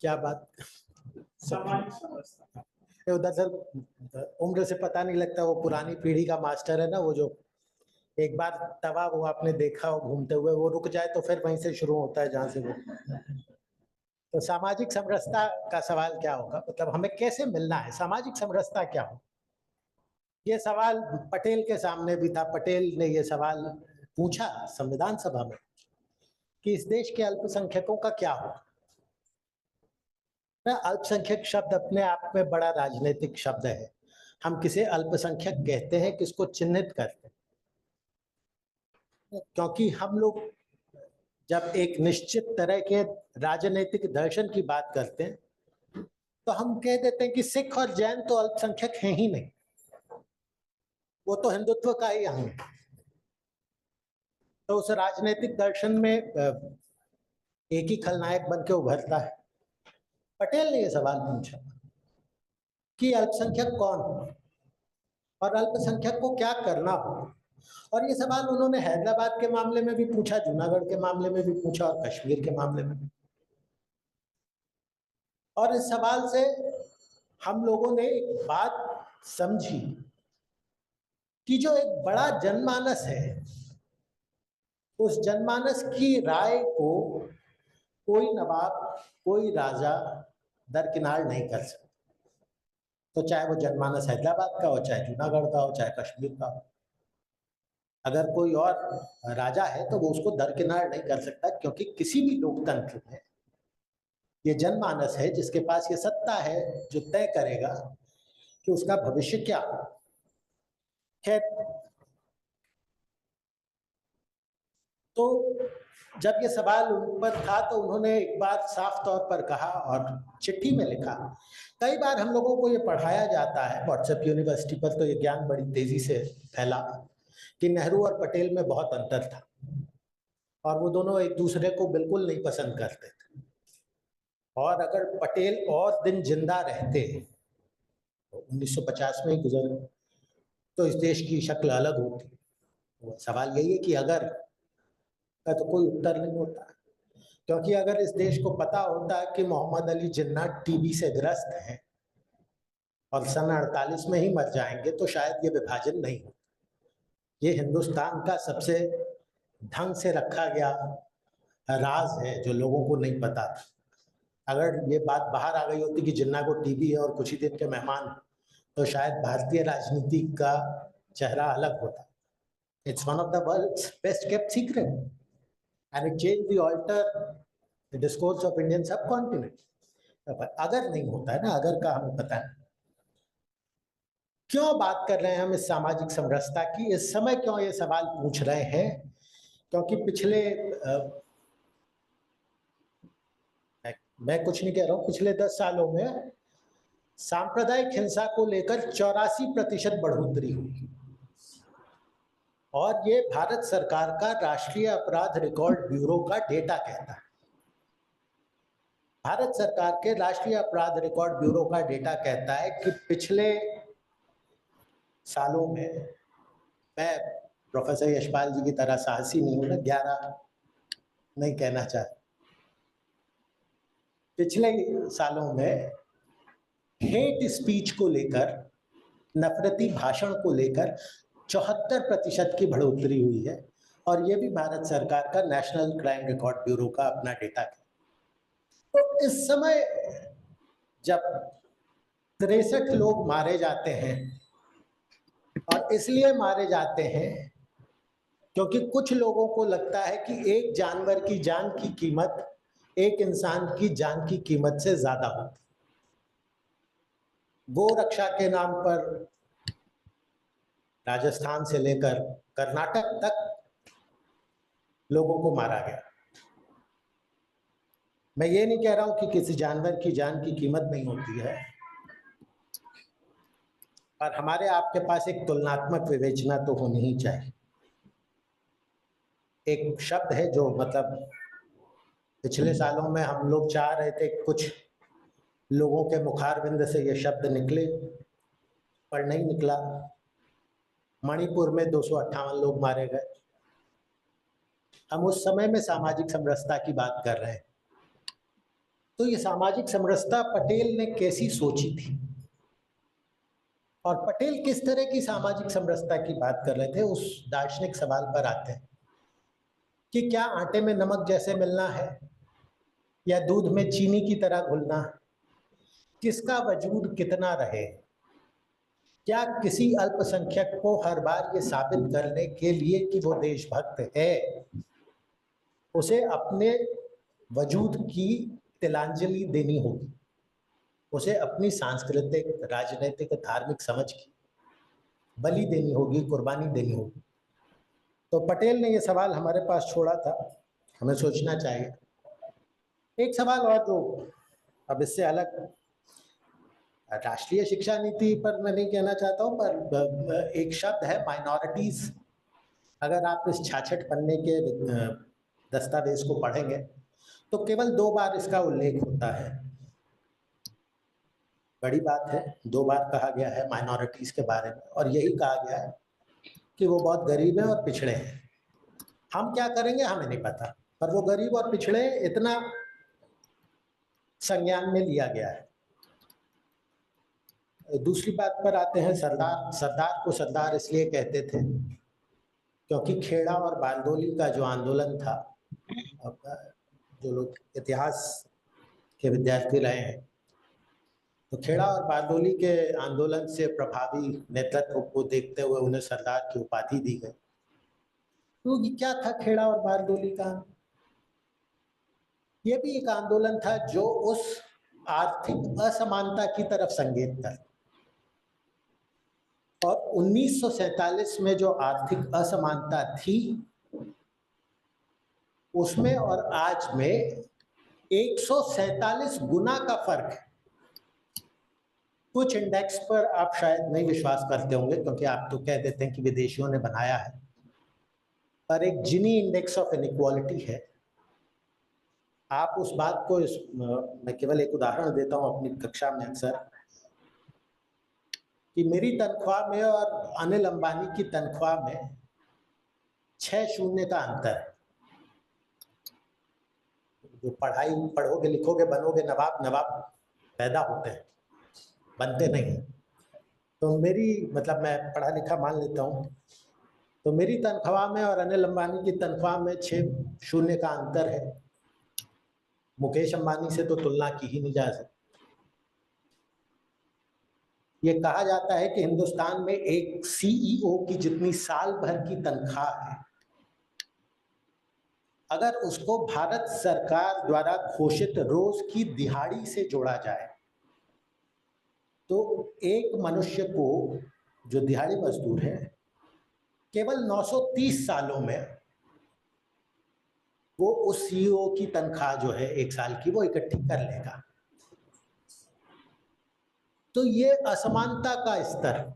क्या बात सामाजिक समरसता। उधर से उम्र से पता नहीं लगता, वो पुरानी पीढ़ी का मास्टर है ना, वो जो एक बार तवा वो आपने देखा हो घूमते हुए, वो रुक जाए तो फिर वहीं से शुरू होता है जहां से वो। तो सामाजिक समरसता का सवाल क्या होगा, मतलब हमें कैसे मिलना है, सामाजिक समरसता क्या हो। ये सवाल पटेल के सामने भी था। पटेल ने ये सवाल पूछा संविधान सभा में कि इस देश के अल्पसंख्यकों का क्या हो। अल्पसंख्यक शब्द अपने आप में बड़ा राजनीतिक शब्द है। हम किसे अल्पसंख्यक कहते हैं, किसको चिन्हित करते हैं, क्योंकि हम लोग जब एक निश्चित तरह के राजनीतिक दर्शन की बात करते हैं तो हम कह देते हैं कि सिख और जैन तो अल्पसंख्यक हैं ही नहीं, वो तो हिंदुत्व का ही अंग है। तो उस राजनीतिक दर्शन में एक ही खलनायक बन के उभरता है। पटेल ने यह सवाल पूछा कि अल्पसंख्यक कौन हो और अल्पसंख्यक को क्या करना हो। और ये सवाल उन्होंने हैदराबाद के मामले में भी पूछा, जूनागढ़ के मामले में भी पूछा और कश्मीर के मामले में भी। और इस सवाल से हम लोगों ने एक बात समझी कि जो एक बड़ा जनमानस है, उस जनमानस की राय को कोई नवाब, कोई राजा दरकिनार नहीं कर सकता। तो चाहे वो जनमानस हैदराबाद का हो, चाहे जूनागढ़ का हो, चाहे कश्मीर का हो, अगर कोई और राजा है तो वो उसको दरकिनार नहीं कर सकता, क्योंकि किसी भी लोकतंत्र में ये जनमानस है जिसके पास ये सत्ता है जो तय करेगा कि उसका भविष्य क्या हो। खैर, तो जब ये सवाल उन पर था तो उन्होंने एक बार साफ तौर पर कहा और चिट्ठी में लिखा। कई बार हम लोगों को ये पढ़ाया जाता है व्हाट्सएप यूनिवर्सिटी पर, तो ये ज्ञान बड़ी तेजी से फैला कि नेहरू और पटेल में बहुत अंतर था और वो दोनों एक दूसरे को बिल्कुल नहीं पसंद करते थे। और अगर पटेल और दिन जिंदा रहते, तो 1950 में ही गुजरे, तो इस देश की शक्ल अलग होती। तो सवाल यही है कि अगर का तो कोई उत्तर नहीं होता, क्योंकि अगर इस देश को पता होता कि मोहम्मद अली जिन्ना टीबी से ग्रस्त हैं और सन 48 में ही मर जाएंगे, तो शायद ये विभाजन नहीं होता। ये हिंदुस्तान का सबसे ढंग से रखा गया राज है जो लोगों को नहीं पता था। अगर ये बात बाहर आ गई होती कि जिन्ना को टीबी है और कुछ ही दिन के मेहमान, तो शायद भारतीय राजनीति का चेहरा अलग होता। It's one of the world's best kept secret and it changed the alter the discourse of Indian subcontinent. अगर नहीं होता है ना, अगर का हमें पता है। क्यों बात कर रहे हैं हम इस सामाजिक समरसता की, इस समय क्यों ये सवाल पूछ रहे हैं, क्योंकि पिछले मैं कुछ नहीं कह रहा हूं, पिछले 10 सालों में सांप्रदायिक हिंसा को लेकर 84% बढ़ोतरी हुई और ये भारत सरकार का राष्ट्रीय अपराध रिकॉर्ड ब्यूरो का डेटा कहता है। भारत सरकार के राष्ट्रीय अपराध रिकॉर्ड ब्यूरो का डेटा कहता है कि पिछले सालों में, मैं प्रोफेसर यशपाल जी की तरह साहसी नहीं हूं ना, 11 नहीं कहना चाहता, पिछले सालों में हेट स्पीच को लेकर, नफरती भाषण को लेकर 74% की बढ़ोतरी हुई है और ये भी भारत सरकार का नेशनल क्राइम रिकॉर्ड ब्यूरो का अपना डेटा है। तो इस समय जब 63 लोग मारे जाते हैं, और इसलिए मारे जाते हैं क्योंकि कुछ लोगों को लगता है कि एक जानवर की जान की कीमत एक इंसान की जान की कीमत से ज्यादा होती। गो रक्षा के नाम पर राजस्थान से लेकर कर्नाटक तक लोगों को मारा गया। मैं ये नहीं कह रहा हूं कि किसी जानवर की जान की कीमत नहीं होती है, पर हमारे आपके पास एक तुलनात्मक विवेचना तो होनी ही चाहिए। एक शब्द है जो मतलब पिछले सालों में हम लोग चाह रहे थे कुछ लोगों के मुखारबिंद से ये शब्द निकले, पर नहीं निकला। मणिपुर में 258 लोग मारे गए। हम उस समय में सामाजिक समरसता की बात कर रहे हैं। तो ये सामाजिक समरसता पटेल ने कैसी सोची थी और पटेल किस तरह की सामाजिक समरसता की बात कर रहे थे, उस दार्शनिक सवाल पर आते हैं कि क्या आटे में नमक जैसे मिलना है या दूध में चीनी की तरह घुलना है? किसका वजूद कितना रहे? क्या किसी अल्पसंख्यक को हर बार ये साबित करने के लिए कि वो देशभक्त है, उसे अपने वजूद की तिलांजलि देनी होगी, उसे अपनी सांस्कृतिक, राजनीतिक, धार्मिक समझ की बलि देनी होगी, कुर्बानी देनी होगी? तो पटेल ने ये सवाल हमारे पास छोड़ा था, हमें सोचना चाहिए। एक सवाल और जो अब इससे अलग, राष्ट्रीय शिक्षा नीति पर मैं नहीं कहना चाहता हूँ, पर एक शब्द है माइनॉरिटीज। अगर आप इस 66 पन्ने के दस्तावेज को पढ़ेंगे तो केवल 2 बार इसका उल्लेख होता है। बड़ी बात है, 2 बार कहा गया है माइनॉरिटीज के बारे में, और यही कहा गया है कि वो बहुत गरीब हैं और पिछड़े हैं। हम क्या करेंगे हमें नहीं पता, पर वो गरीब और पिछड़े इतना संज्ञान में लिया गया है। दूसरी बात पर आते हैं, सरदार को सरदार इसलिए कहते थे क्योंकि खेड़ा और बारदोली का जो आंदोलन था, जो लोग इतिहास के विद्यार्थी रहे हैं, तो खेड़ा और बारदोली के आंदोलन से प्रभावी नेतृत्व को देखते हुए उन्हें सरदार की उपाधि दी गई। तो ये क्या था खेड़ा और बारदोली का? ये भी एक आंदोलन था जो उस आर्थिक असमानता की तरफ संकेत करता, और 1947 में जो आर्थिक असमानता थी उसमें और आज में 147 गुना का फर्क है। कुछ इंडेक्स पर आप शायद नहीं विश्वास करते होंगे क्योंकि आप तो कह देते हैं कि विदेशियों ने बनाया है, पर एक जिनी इंडेक्स ऑफ इनइक्वालिटी है। आप उस बात को मैं केवल एक उदाहरण देता हूं अपनी कक्षा में अक्सर, कि मेरी तनख्वाह में और अनिल अंबानी की तनख्वाह में 6 शून्य का अंतर है। जो पढ़ोगे लिखोगे बनोगे नवाब पैदा होते हैं, बनते नहीं। तो मेरी मतलब मैं पढ़ा लिखा मान लेता हूँ, तो मेरी तनख्वाह में और अनिल अंबानी की तनख्वाह में 6 शून्य का अंतर है। मुकेश अंबानी से तो तुलना की ही नहीं जा सकती। ये कहा जाता है कि हिंदुस्तान में एक सीईओ की जितनी साल भर की तनख्वाह है, अगर उसको भारत सरकार द्वारा घोषित रोज की दिहाड़ी से जोड़ा जाए तो एक मनुष्य को, जो दिहाड़ी मजदूर है, केवल 930 सालों में वो उस सीईओ की तनख्वाह जो है 1 साल की वो इकट्ठी कर लेगा। तो ये असमानता का स्तर,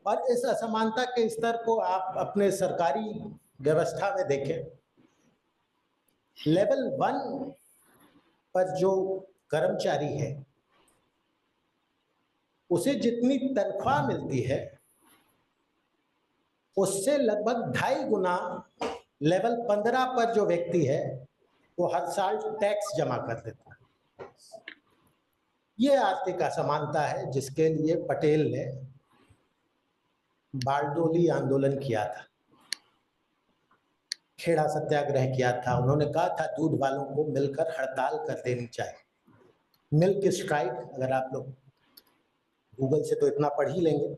और इस असमानता के स्तर को आप अपने सरकारी व्यवस्था में देखें। लेवल 1 पर जो कर्मचारी है उसे जितनी तनख्वाह मिलती है उससे लगभग 2.5 गुना लेवल 15 पर जो व्यक्ति है वो हर साल टैक्स जमा कर देता है। ये आर्थिक असमानता है जिसके लिए पटेल ने बारडोली आंदोलन किया था, खेड़ा सत्याग्रह किया था। उन्होंने कहा था दूध वालों को मिलकर हड़ताल कर देनी चाहिए, मिल्क स्ट्राइक। अगर आप लोग गूगल से तो इतना पढ़ ही लेंगे,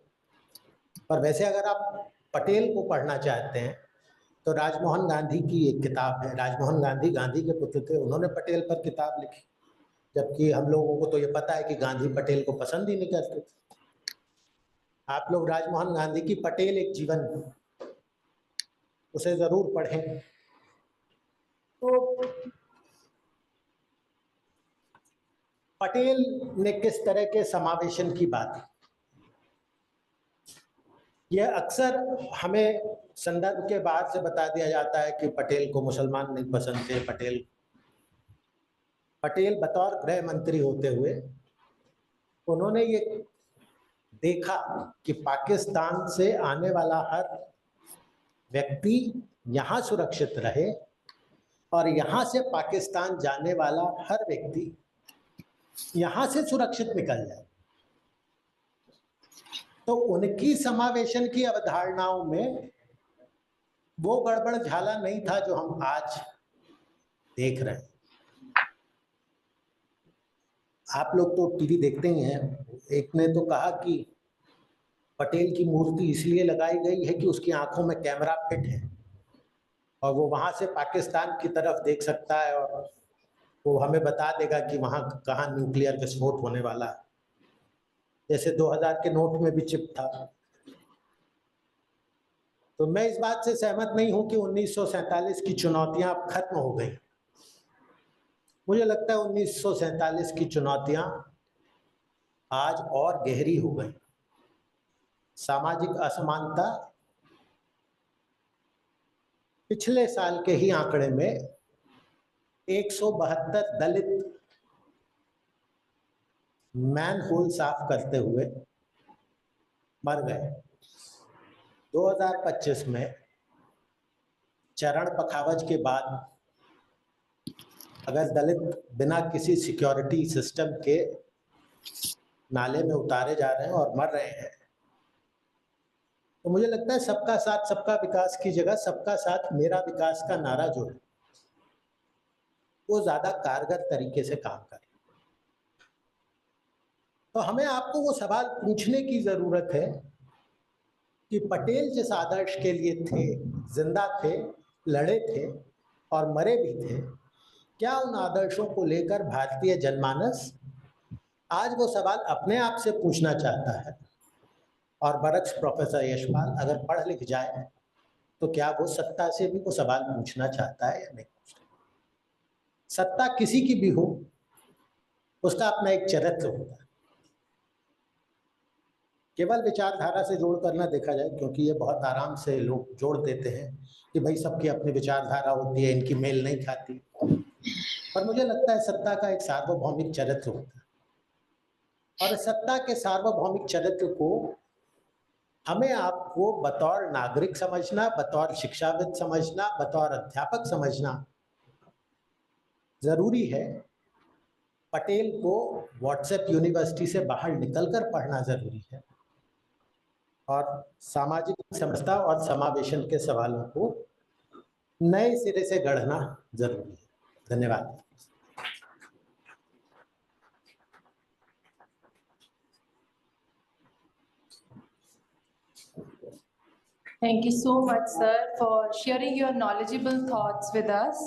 पर वैसे अगर आप पटेल को पढ़ना चाहते हैं तो राजमोहन गांधी की एक किताब है। राजमोहन गांधी गांधी के पुत्र थे, उन्होंने पटेल पर किताब लिखी, जबकि हम लोगों को तो ये पता है कि गांधी पटेल को पसंद ही नहीं करते थे। आप लोग राजमोहन गांधी की पटेल एक जीवन, उसे जरूर पढ़ें। तो पटेल ने किस तरह के समावेशन की बात की, यह अक्सर हमें संदर्भ के बाहर से बता दिया जाता है कि पटेल को मुसलमान नहीं पसंद थे। पटेल बतौर गृह मंत्री होते हुए उन्होंने ये देखा कि पाकिस्तान से आने वाला हर व्यक्ति यहाँ सुरक्षित रहे, और यहाँ से पाकिस्तान जाने वाला हर व्यक्ति यहाँ से सुरक्षित निकल जाए। तो उनकी समावेशन की अवधारणाओं में वो गड़बड़ झाला नहीं था जो हम आज देख रहे हैं। आप लोग तो टीवी देखते ही हैं। एक ने तो कहा कि पटेल की मूर्ति इसलिए लगाई गई है कि उसकी आंखों में कैमरा फिट है और वो वहां से पाकिस्तान की तरफ देख सकता है और वो हमें बता देगा कि वहां कहाँ न्यूक्लियर विस्फोट होने वाला है। जैसे 2000 के नोट में भी चिप था। तो मैं इस बात से सहमत नहीं हूं कि 1947 की चुनौतियां अब खत्म हो गई। मुझे लगता है 1947 की चुनौतियां आज और गहरी हो गई। सामाजिक असमानता पिछले साल के ही आंकड़े में 172 दलित मैनहोल साफ करते हुए मर गए। 2025 में चरण पखावज के बाद अगर दलित बिना किसी सिक्योरिटी सिस्टम के नाले में उतारे जा रहे हैं और मर रहे हैं, तो मुझे लगता है सबका साथ सबका विकास की जगह सबका साथ मेरा विकास का नारा जो है वो ज्यादा कारगर तरीके से काम करे। तो हमें आपको वो सवाल पूछने की जरूरत है कि पटेल जिस आदर्श के लिए थे, जिंदा थे, लड़े थे और मरे भी थे, क्या उन आदर्शों को लेकर भारतीय जनमानस आज वो सवाल अपने आप से पूछना चाहता है? और बरक्स प्रोफेसर यशपाल अगर पढ़ लिख जाए तो क्या वो सत्ता से भी वो सवाल पूछना चाहता है या नहीं पूछता? सत्ता किसी की भी हो, उसका अपना एक चरित्र होता है। केवल विचारधारा से जोड़ कर ना देखा जाए, क्योंकि ये बहुत आराम से लोग जोड़ देते हैं कि भाई सबकी अपनी विचारधारा होती है, इनकी मेल नहीं खाती। पर मुझे लगता है सत्ता का एक सार्वभौमिक चरित्र होता है और सत्ता के सार्वभौमिक चरित्र को हमें आपको बतौर नागरिक समझना, बतौर शिक्षाविद समझना, बतौर अध्यापक समझना जरूरी है। पटेल को व्हाट्सएप यूनिवर्सिटी से बाहर निकलकर पढ़ना जरूरी है और सामाजिक समरसता और समावेशन के सवालों को नए सिरे से गढ़ना जरूरी है। धन्यवाद। Thank you so much, sir, for sharing your knowledgeable thoughts with us.